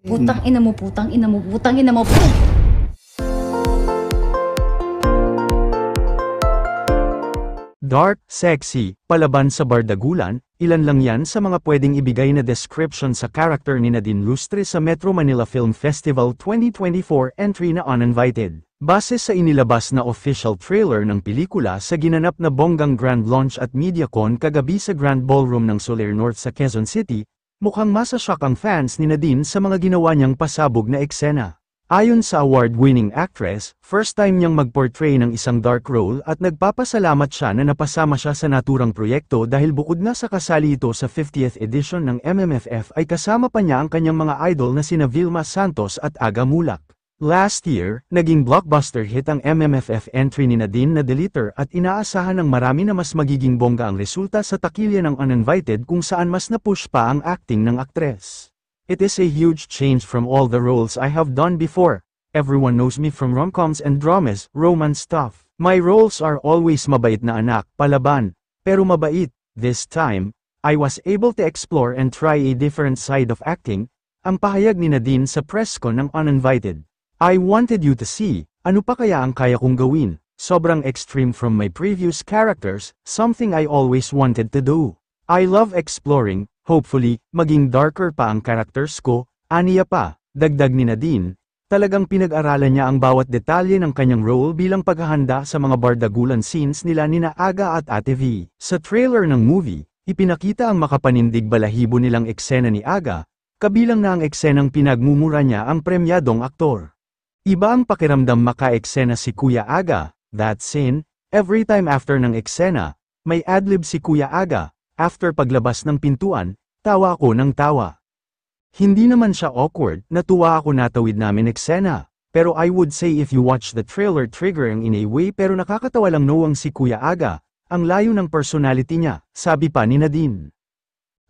Putang ina mo, putang ina mo, putang ina mo. Dark, sexy, palaban sa bardagulan, ilan lang yan sa mga pwedeng ibigay na description sa character ni Nadine Lustre sa Metro Manila Film Festival 2024 entry na Uninvited. Base sa inilabas na official trailer ng pelikula sa ginanap na bonggang grand launch at MediaCon kagabi sa Grand Ballroom ng Soler North sa Quezon City, mukhang masashock ang fans ni Nadine sa mga ginawa niyang pasabog na eksena. Ayon sa award-winning actress, first time niyang mag-portray ng isang dark role at nagpapasalamat siya na napasama siya sa naturang proyekto dahil bukod na sa kasali ito sa 50th edition ng MMFF ay kasama pa niya ang kanyang mga idol na sina Vilma Santos at Aga Mulak. Last year, naging blockbuster hit ang MMFF entry ni Nadine na Deleter at inaasahan ng marami na mas magiging bongga ang resulta sa takilya ng Uninvited kung saan mas na-push pa ang acting ng aktres. It is a huge change from all the roles I have done before. Everyone knows me from rom-coms and dramas, romance stuff. My roles are always mabait na anak, palaban, pero mabait. This time, I was able to explore and try a different side of acting, ang pahayag ni Nadine sa press con ng Uninvited. I wanted you to see, ano pa kaya ang kaya kong gawin, sobrang extreme from my previous characters, something I always wanted to do. I love exploring. Hopefully, maging darker pa ang characters ko, aniya pa, dagdag ni Nadine. Talagang pinag-aralan niya ang bawat detalye ng kanyang role bilang paghahanda sa mga bardagulan scenes nila nina Aga at Ate V. Sa trailer ng movie, ipinakita ang makapanindig balahibo nilang eksena ni Aga, kabilang na ang eksenang pinagmumura niya ang premyadong aktor. Iba ang pakiramdam maka-eksena si Kuya Aga, that scene, every time after ng eksena, may adlib si Kuya Aga, after paglabas ng pintuan, tawa ako ng tawa. Hindi naman siya awkward, natuwa ako natawid namin eksena. Pero I would say if you watch the trailer triggering in a way pero nakakatawa lang noang si Kuya Aga, ang layo ng personality niya, sabi pa ni Nadine.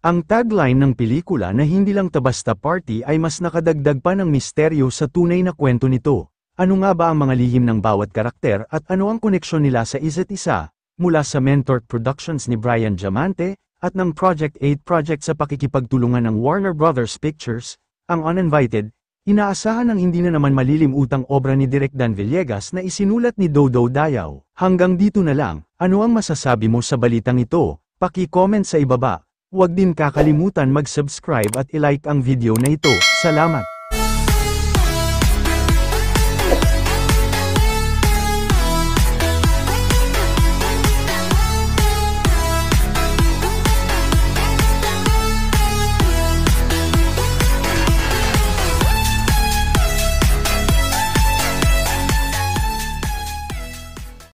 Ang tagline ng pelikula na hindi lang basta party ay mas nakadagdag pa ng misteryo sa tunay na kwento nito. Ano nga ba ang mga lihim ng bawat karakter at ano ang koneksyon nila sa isa't isa? Mula sa Mentor Productions ni Brian Diamante, at ng Project 8 project sa pakikipagtulungan ng Warner Brothers Pictures, ang Uninvited, inaasahan ng hindi na naman malilimutang obra ni Direk Dan Villegas na isinulat ni Dodo Dayaw. Hanggang dito na lang, ano ang masasabi mo sa balitang ito? Paki-comment sa ibaba. Huwag din kakalimutan mag-subscribe at i-like ang video na ito. Salamat!